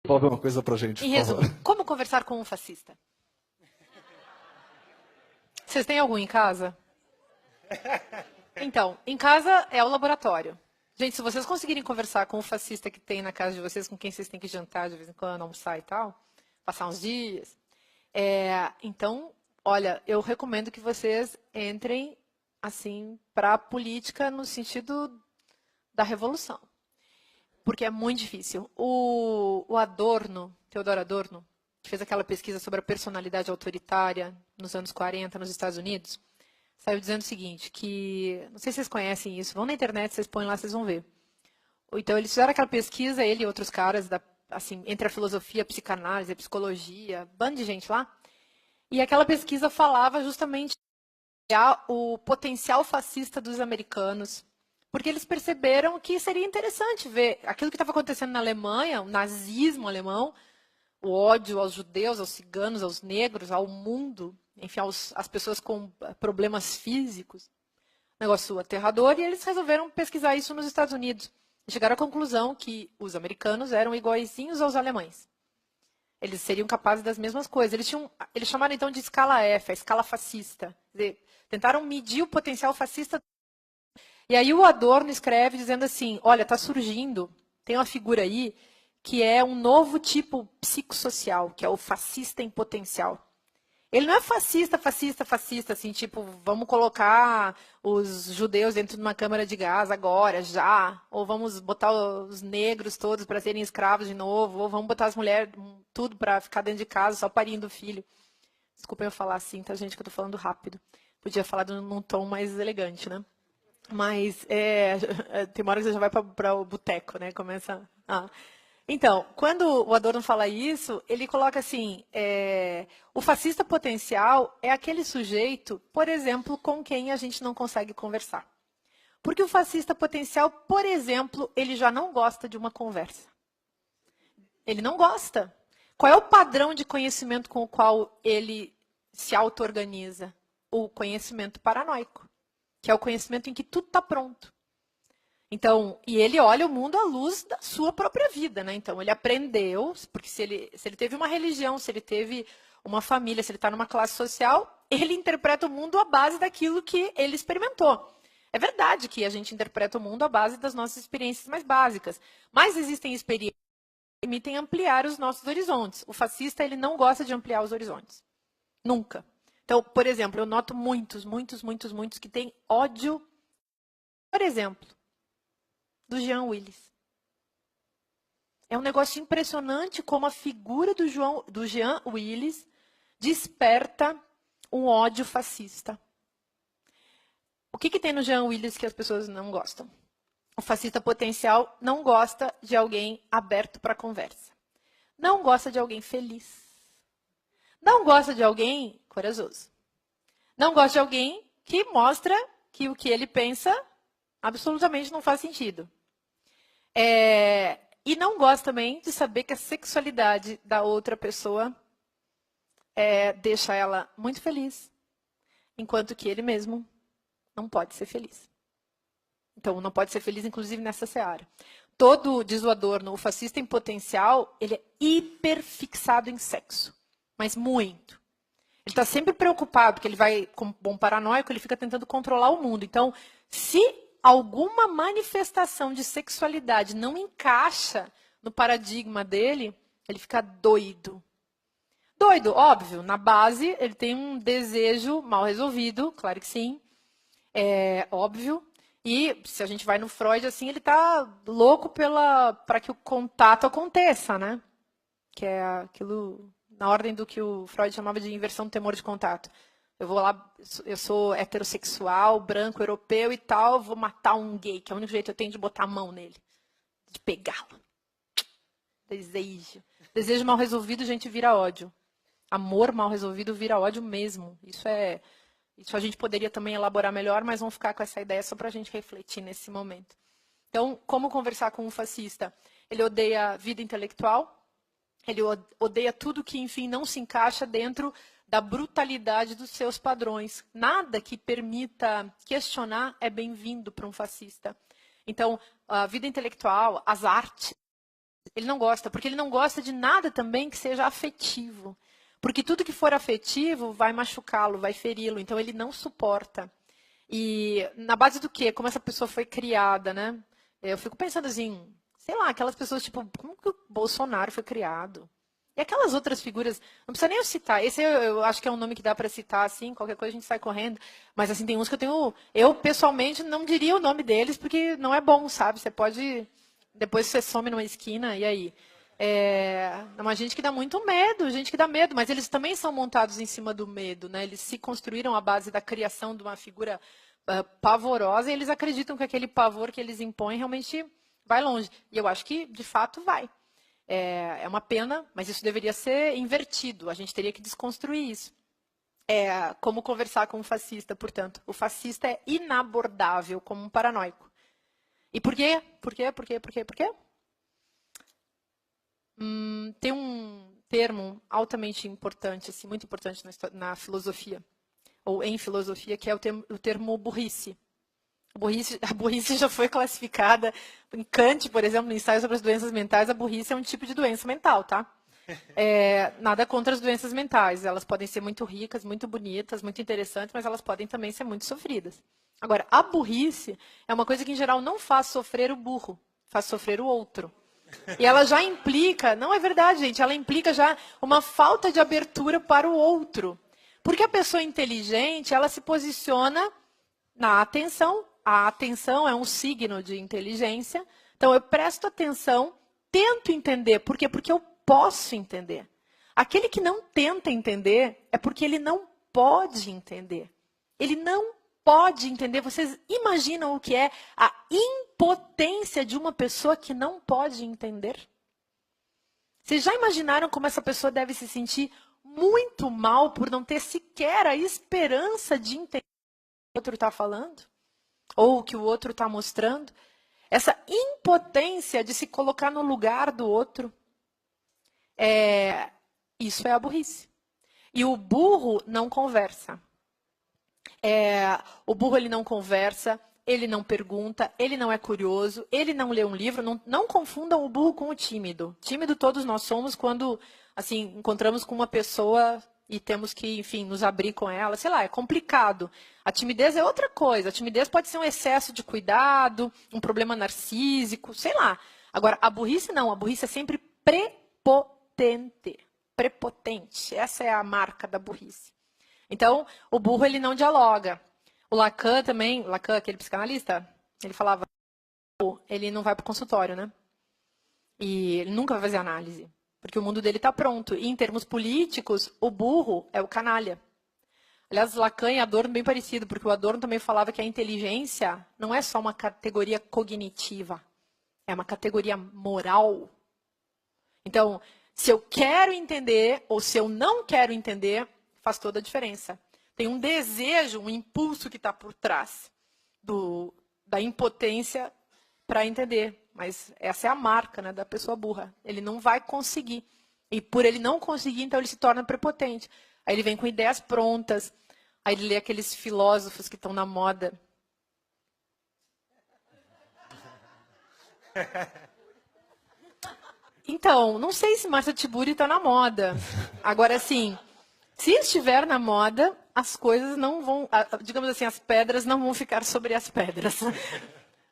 Desenvolve uma coisa pra gente, Em por favor. resumo, como conversar com um fascista? Vocês têm algum em casa? Então, em casa é o laboratório. Gente, se vocês conseguirem conversar com o fascista que tem na casa de vocês, com quem vocês têm que jantar de vez em quando, almoçar e tal, passar uns dias, então, olha, eu recomendo que vocês entrem assim para a política no sentido da revolução, porque é muito difícil. O Adorno, Theodor Adorno, que fez aquela pesquisa sobre a personalidade autoritária nos anos 40 nos Estados Unidos, saiu dizendo o seguinte, que, não sei se vocês conhecem isso, vão na internet, vocês põem lá, vocês vão ver. Então, eles fizeram aquela pesquisa, ele e outros caras, assim, entre a filosofia, a psicanálise, a psicologia, bando de gente lá, e aquela pesquisa falava justamente o potencial fascista dos americanos, porque eles perceberam que seria interessante ver aquilo que estava acontecendo na Alemanha, o nazismo alemão, o ódio aos judeus, aos ciganos, aos negros, ao mundo, enfim, às pessoas com problemas físicos. Negócio aterrador, e eles resolveram pesquisar isso nos Estados Unidos. E chegaram à conclusão que os americanos eram iguaizinhos aos alemães. Eles seriam capazes das mesmas coisas. Eles chamaram então de escala F, a escala fascista. Quer dizer, tentaram medir o potencial fascista. E aí o Adorno escreve dizendo assim, olha, está surgindo, tem uma figura aí que é um novo tipo psicossocial, que é o fascista em potencial. Ele não é fascista, assim, tipo, vamos colocar os judeus dentro de uma câmara de gás agora, já, ou vamos botar os negros todos para serem escravos de novo, ou vamos botar as mulheres tudo para ficar dentro de casa, só parindo filho. Desculpem eu falar assim, tá, gente, que eu tô falando rápido. Podia falar num tom mais elegante, né? Mas tem uma hora que você já vai para o boteco, né? Começa a... Então, quando o Adorno fala isso, ele coloca assim, o fascista potencial é aquele sujeito, por exemplo, com quem a gente não consegue conversar. Porque o fascista potencial, por exemplo, ele já não gosta de uma conversa. Ele não gosta. Qual é o padrão de conhecimento com o qual ele se auto-organiza? O conhecimento paranoico, que é o conhecimento em que tudo está pronto. Então, e ele olha o mundo à luz da sua própria vida, né? Então, ele aprendeu, porque se ele teve uma religião, se ele teve uma família, se ele está numa classe social, ele interpreta o mundo à base daquilo que ele experimentou. É verdade que a gente interpreta o mundo à base das nossas experiências mais básicas, mas existem experiências que permitem ampliar os nossos horizontes. O fascista, ele não gosta de ampliar os horizontes. Nunca. Então, por exemplo, eu noto muitos que têm ódio, por exemplo, do Jean Willis. É um negócio impressionante como a figura do Jean Willis desperta um ódio fascista. O que tem no Jean Willis que as pessoas não gostam? O fascista potencial não gosta de alguém aberto para conversa. Não gosta de alguém feliz. Não gosta de alguém corajoso. Não gosta de alguém que mostra que o que ele pensa absolutamente não faz sentido. E não gosta também de saber que a sexualidade da outra pessoa deixa ela muito feliz, enquanto que ele mesmo não pode ser feliz. Então, não pode ser feliz, inclusive, nessa seara. Todo, diz o Adorno, o fascista em potencial, ele é hiperfixado em sexo, mas muito. Ele está sempre preocupado, porque ele vai, como bom paranoico, ele fica tentando controlar o mundo. Então, se alguma manifestação de sexualidade não encaixa no paradigma dele, ele fica doido. Doido, óbvio, na base ele tem um desejo mal resolvido, claro que sim, é óbvio. E se a gente vai no Freud, assim, ele está louco para que o contato aconteça, né? Que é aquilo na ordem do que o Freud chamava de inversão do temor de contato. Eu vou lá, eu sou heterossexual, branco, europeu e tal, vou matar um gay, que é o único jeito que eu tenho de botar a mão nele, de pegá-lo. Desejo. Desejo mal resolvido, gente, vira ódio. Amor mal resolvido vira ódio mesmo. Isso a gente poderia também elaborar melhor, mas vamos ficar com essa ideia só para a gente refletir nesse momento. Então, como conversar com um fascista? Ele odeia a vida intelectual, ele odeia tudo que, enfim, não se encaixa dentro da brutalidade dos seus padrões. Nada que permita questionar é bem-vindo para um fascista. Então, a vida intelectual, as artes, Ele não gosta, porque ele não gosta de nada também que seja afetivo. Porque tudo que for afetivo vai machucá-lo, vai feri-lo. Então ele não suporta. E na base do quê? Como essa pessoa foi criada, né? Eu fico pensando assim, sei lá, aquelas pessoas tipo, como que o Bolsonaro foi criado? E aquelas outras figuras, não precisa nem eu citar. Esse eu acho que é um nome que dá para citar, assim, qualquer coisa a gente sai correndo. Mas assim, tem uns que eu pessoalmente não diria o nome deles, porque não é bom, sabe? Você pode, depois você some numa esquina, e aí? É uma gente que dá muito medo, gente que dá medo, mas eles também são montados em cima do medo, né? Eles se construíram à base da criação de uma figura pavorosa, e eles acreditam que aquele pavor que eles impõem realmente vai longe. E eu acho que, de fato, vai. É uma pena, mas isso deveria ser invertido. A gente teria que desconstruir isso. Como conversar com um fascista, portanto. O fascista é inabordável como um paranoico. E por quê? Por quê? Por quê? Por quê? Por quê? Tem um termo altamente importante, assim, muito importante na filosofia, ou em filosofia, que é o termo burrice. A burrice já foi classificada em Kant, por exemplo, no ensaio sobre as doenças mentais, a burrice é um tipo de doença mental, tá? Nada contra as doenças mentais, elas podem ser muito ricas, muito bonitas, muito interessantes, mas elas podem também ser muito sofridas. Agora, a burrice é uma coisa que, em geral, não faz sofrer o burro, faz sofrer o outro. E ela já implica, não é verdade, gente, ela implica já uma falta de abertura para o outro. Porque a pessoa inteligente, ela se posiciona na atenção. A atenção é um signo de inteligência. Então, eu presto atenção, tento entender. Por quê? Porque eu posso entender. Aquele que não tenta entender é porque ele não pode entender. Ele não pode entender. Vocês imaginam o que é a impotência de uma pessoa que não pode entender? Vocês já imaginaram como essa pessoa deve se sentir muito mal por não ter sequer a esperança de entender o que o outro está falando? Ou o que o outro está mostrando? Essa impotência de se colocar no lugar do outro, isso é a burrice. E o burro não conversa. O burro ele não conversa, ele não pergunta, ele não é curioso, ele não lê um livro. Não confundam o burro com o tímido. Tímido todos nós somos quando assim encontramos com uma pessoa e temos que, enfim, nos abrir com ela. Sei lá, é complicado. A timidez é outra coisa. A timidez pode ser um excesso de cuidado, um problema narcísico, sei lá. Agora, a burrice não. A burrice é sempre prepotente. Prepotente. Essa é a marca da burrice. Então, o burro ele não dialoga. O Lacan também, Lacan, aquele psicanalista, ele falava, ele não vai para o consultório, né? E ele nunca vai fazer análise, porque o mundo dele está pronto. E em termos políticos, o burro é o canalha. Aliás, Lacan e Adorno bem parecido, porque o Adorno também falava que a inteligência não é só uma categoria cognitiva, é uma categoria moral. Então, se eu quero entender ou se eu não quero entender, faz toda a diferença. Tem um desejo, um impulso que está por trás da impotência para entender. Mas essa é a marca, né, da pessoa burra. Ele não vai conseguir. E por ele não conseguir, então ele se torna prepotente. Aí ele vem com ideias prontas. Aí ele lê aqueles filósofos que estão na moda. Então, não sei se Marcia Tiburi está na moda. Agora, assim, se estiver na moda, as coisas não vão, digamos assim, as pedras não vão ficar sobre as pedras.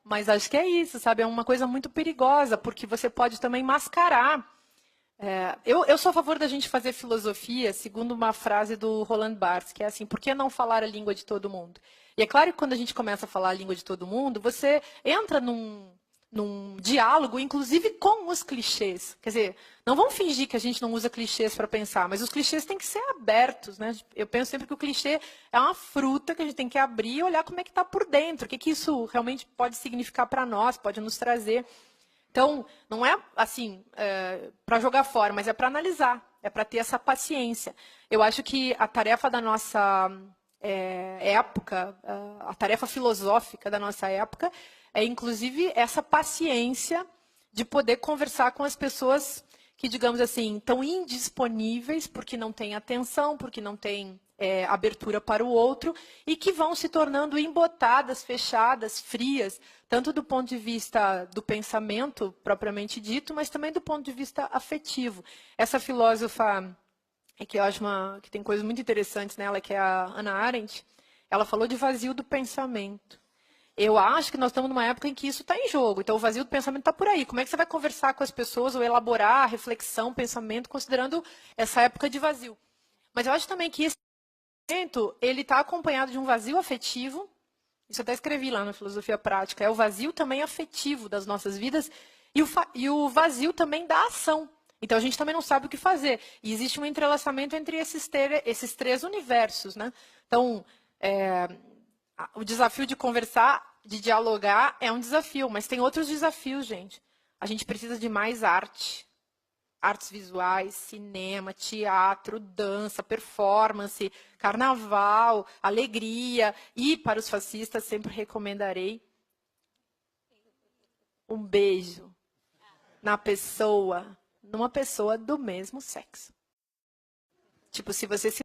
Mas acho que é isso, sabe? É uma coisa muito perigosa, porque você pode também mascarar. Eu sou a favor da gente fazer filosofia segundo uma frase do Roland Barthes, que é assim, por que não falar a língua de todo mundo? E é claro que quando a gente começa a falar a língua de todo mundo, você entra num diálogo, inclusive com os clichês. Quer dizer, não vamos fingir que a gente não usa clichês para pensar, mas os clichês têm que ser abertos, né? Eu penso sempre que o clichê é uma fruta que a gente tem que abrir e olhar como é que está por dentro, o que isso realmente pode significar para nós, pode nos trazer. Então, não é assim para jogar fora, mas é para analisar, é para ter essa paciência. Eu acho que a tarefa da nossa época, a tarefa filosófica da nossa época, é inclusive essa paciência de poder conversar com as pessoas que, digamos assim, estão indisponíveis porque não têm atenção, porque não têm abertura para o outro e que vão se tornando embotadas, fechadas, frias, tanto do ponto de vista do pensamento propriamente dito, mas também do ponto de vista afetivo. Essa filósofa, que eu acho que tem coisas muito interessantes nela, que é a Hannah Arendt, ela falou de vazio do pensamento. Eu acho que nós estamos numa época em que isso está em jogo. Então, o vazio do pensamento está por aí. Como é que você vai conversar com as pessoas ou elaborar a reflexão, pensamento, considerando essa época de vazio? Mas eu acho também que esse pensamento, ele está acompanhado de um vazio afetivo. Isso eu até escrevi lá na Filosofia Prática. É o vazio também afetivo das nossas vidas e o vazio também da ação. Então, a gente também não sabe o que fazer. E existe um entrelaçamento entre esses três universos, né? Então, o desafio de conversar, de dialogar, é um desafio, mas tem outros desafios, gente. A gente precisa de mais arte. Artes visuais, cinema, teatro, dança, performance, carnaval, alegria. E, para os fascistas, sempre recomendarei um beijo numa pessoa do mesmo sexo. Tipo, se você se